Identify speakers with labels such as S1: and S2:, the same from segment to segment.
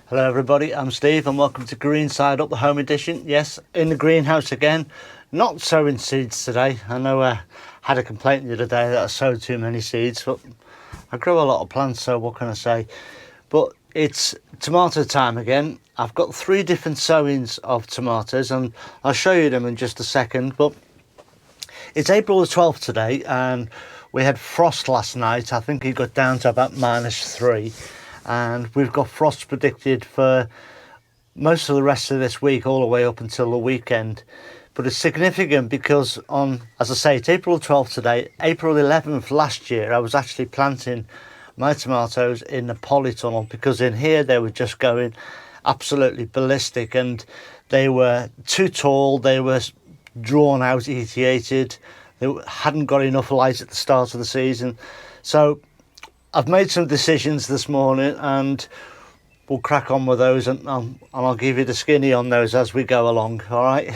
S1: Hello everybody, I'm Steve and welcome to Green Side Up, the home edition. Yes, in the greenhouse again, not sowing seeds today. I know I had a complaint the other day that I sowed too many seeds, but I grow a lot of plants, so what can I say? But it's tomato time again. I've got 3 different sowings of tomatoes and I'll show you them in just a second. But it's April the 12th today and we had frost last night. I think it got down to about -3. And we've got frost predicted for most of the rest of this week, all the way up until the weekend. But it's significant because as I say, it's April 12th today. April 11th last year, I was actually planting my tomatoes in the polytunnel because in here they were just going absolutely ballistic and they were too tall, they were drawn out, etiated, they hadn't got enough light at the start of the season. So I've made some decisions this morning and we'll crack on with those and I'll give you the skinny on those as we go along, all right?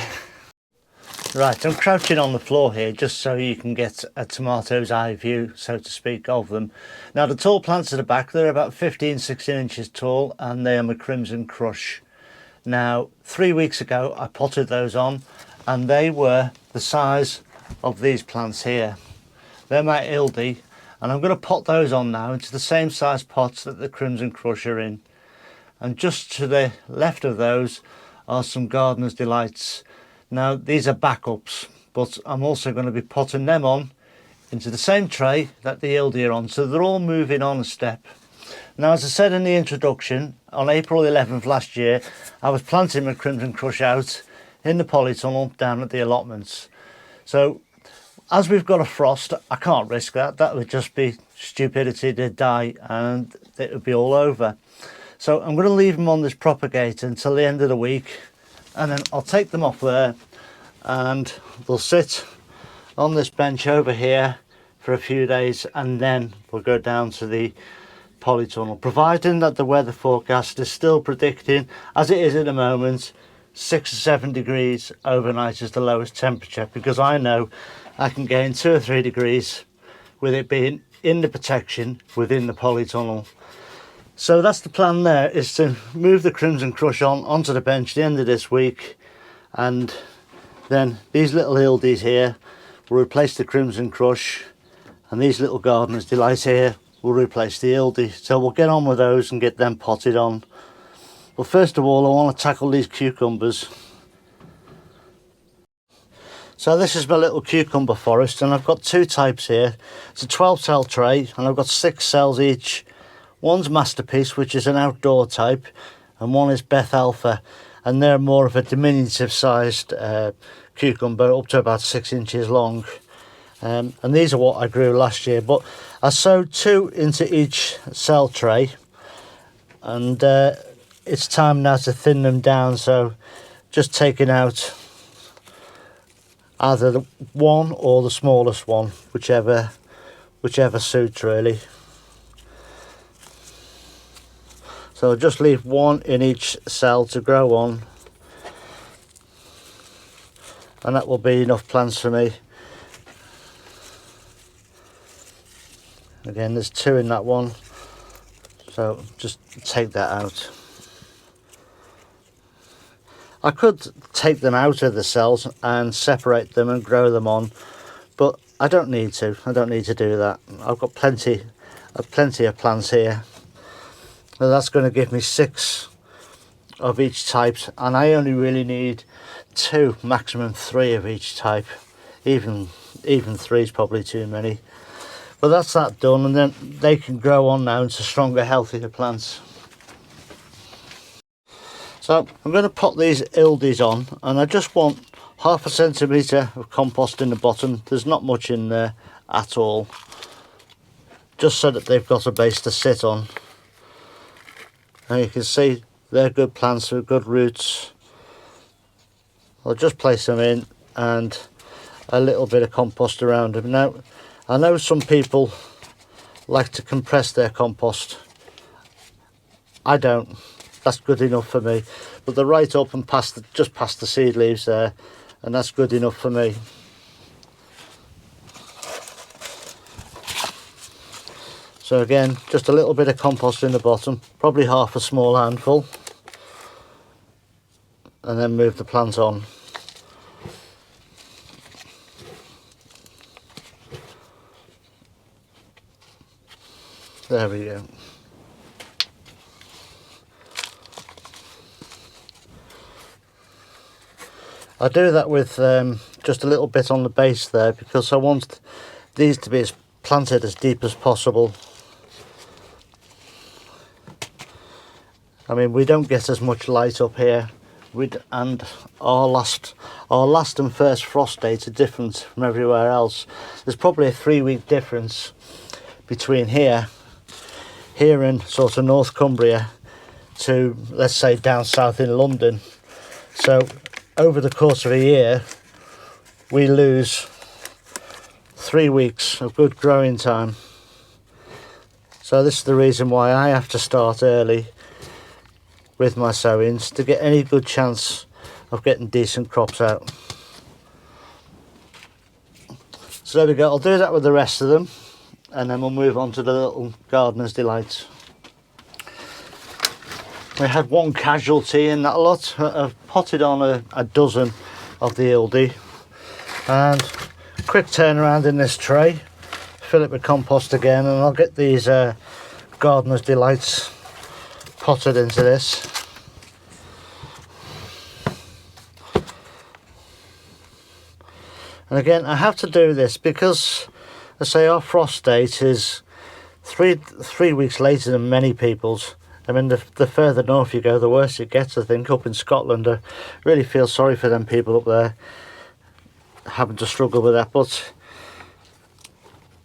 S1: Right, I'm crouching on the floor here just so you can get a tomato's eye view, so to speak, of them. Now the tall plants at the back, they're about 16 inches tall and they are my Crimson Crush. Now 3 weeks ago I potted those on and they were the size of these plants here. They're my Ildi. And I'm going to pot those on now into the same size pots that the Crimson Crush are in. And just to the left of those are some Gardener's Delights. Now these are backups, but I'm also going to be potting them on into the same tray that the Ildi are on. So they're all moving on a step. Now, as I said in the introduction, on April 11th last year, I was planting my Crimson Crush out in the polytunnel down at the allotments. So as we've got a frost, I can't risk that. That would just be stupidity. They'd die and it would be all over. So I'm going to leave them on this propagator until the end of the week and then I'll take them off there and they'll sit on this bench over here for a few days and then we'll go down to the polytunnel, providing that the weather forecast is still predicting, as it is at the moment, 6 or 7 degrees overnight as the lowest temperature, because I know I can gain 2 or 3 degrees with it being in the protection within the polytunnel. So that's the plan there, is to move the Crimson Crush onto the bench at the end of this week, and then these little Ildies here will replace the Crimson Crush and these little Gardener's Delight here will replace the Ildi. So we'll get on with those and get them potted on. But first of all, I want to tackle these cucumbers. So this is my little cucumber forest and I've got 2 types here. It's a 12 cell tray and I've got 6 cells each. One's Masterpiece, which is an outdoor type, and one is Beth Alpha, and they're more of a diminutive sized cucumber, up to about 6 inches long. And these are what I grew last year, but I sowed 2 into each cell tray and it's time now to thin them down, so just taking out either the one or the smallest one, whichever suits really. So I'll just leave 1 in each cell to grow on, and that will be enough plants for me. Again, there's 2 in that one, so just take that out. I could take them out of the cells and separate them and grow them on, but I don't need to. I don't need to do that. I've got plenty of plants here. So that's going to give me 6 of each type, and I only really need 2, maximum 3 of each type. Even 3 is probably too many. But that's that done, and then they can grow on now into stronger, healthier plants. So I'm going to pot these Ildies on, and I just want 1/2 centimetre of compost in the bottom. There's not much in there at all, just so that they've got a base to sit on. And you can see they're good plants with good roots. I'll just place them in and a little bit of compost around them. Now, I know some people like to compress their compost. I don't. That's good enough for me. But they're right up and just past the seed leaves there, and that's good enough for me. So again, just a little bit of compost in the bottom, probably half a small handful, and then move the plant on. There we go. I do that with just a little bit on the base there because I want these to be as planted as deep as possible. I mean, we don't get as much light up here, and our last and first frost dates are different from everywhere else. There's probably a 3-week difference between here in sort of North Cumbria to, let's say, down south in London. So over the course of a year, we lose 3 weeks of good growing time. So this is the reason why I have to start early with my sowings to get any good chance of getting decent crops out. So there we go. I'll do that with the rest of them, and then we'll move on to the little gardener's delights. We had one casualty in that lot. I've potted on a dozen of the ildy, and quick turnaround in this tray, fill it with compost again, and I'll get these gardener's delights potted into this. And again, I have to do this because, I say, our frost date is three weeks later than many people's. I mean, the further north you go, the worse it gets, I think. Up in Scotland, I really feel sorry for them people up there having to struggle with that. But,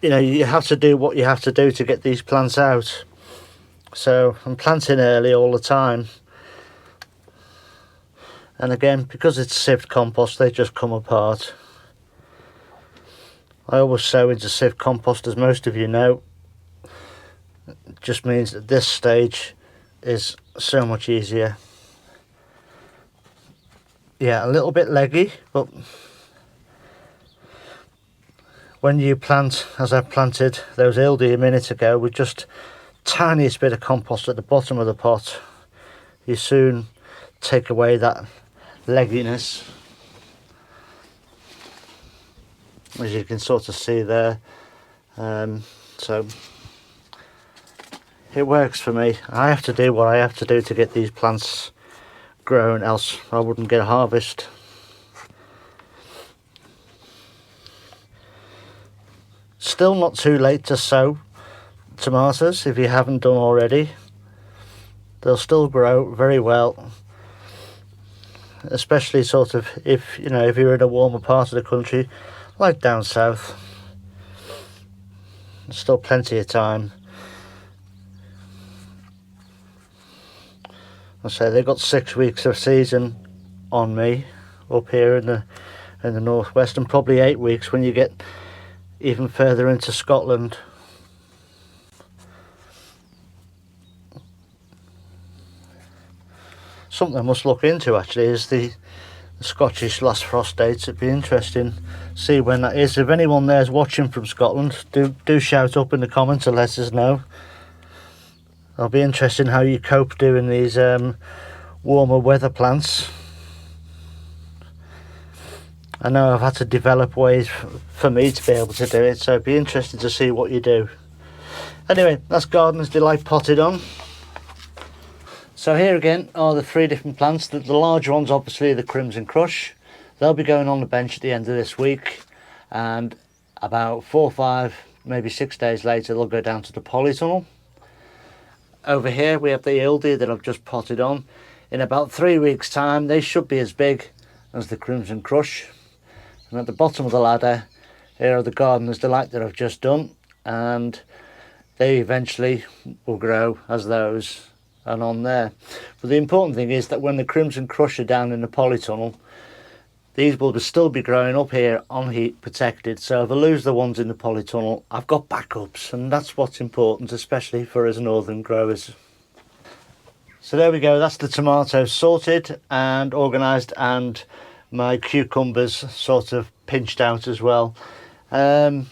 S1: you know, you have to do what you have to do to get these plants out. So I'm planting early all the time. And again, because it's sieved compost, they just come apart. I always sow into sieved compost, as most of you know. It just means that this stage is so much easier. Yeah, a little bit leggy, but when you plant, as I planted those ildy a minute ago, with just tiniest bit of compost at the bottom of the pot, you soon take away that legginess, as you can sort of see there. So it works for me. I have to do what I have to do to get these plants grown, else I wouldn't get a harvest. Still not too late to sow tomatoes if you haven't done already. They'll still grow very well, especially sort of if you're in a warmer part of the country like down south. There's still plenty of time. I say they've got 6 weeks of season on me up here in the northwest, and probably 8 weeks when you get even further into Scotland. Something I must look into actually is the Scottish last frost dates. It'd be interesting to see when that is. If anyone there's watching from Scotland, do shout up in the comments and let us know. I'll be interested in how you cope doing these warmer weather plants. I know I've had to develop ways for me to be able to do it, so it'd be interesting to see what you do. Anyway, that's Gardener's Delight potted on. So here again are the 3 different plants. The large ones, obviously, the Crimson Crush. They'll be going on the bench at the end of this week, and about 4, 5, maybe 6 days later they'll go down to the polytunnel. Over here we have the ildy that I've just potted on. In about 3 weeks time they should be as big as the Crimson Crush. And at the bottom of the ladder here are the Gardener's Delight that I've just done, and they eventually will grow as those and on there. But the important thing is that when the Crimson Crush are down in the polytunnel, these will still be growing up here on heat protected. So if I lose the ones in the polytunnel, I've got backups, and that's what's important, especially for us northern growers. So there we go, that's the tomatoes sorted and organised, and my cucumbers sort of pinched out as well. And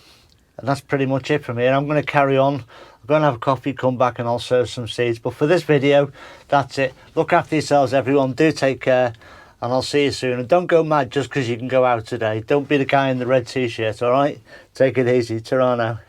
S1: that's pretty much it from here. I'm going to carry on I'm going to have a coffee, come back and I'll sow some seeds. But for this video, that's it. Look after yourselves, everyone. Do take care, and I'll see you soon. And don't go mad just because you can go out today. Don't be the guy in the red t-shirt, all right? Take it easy. Ta-ra now.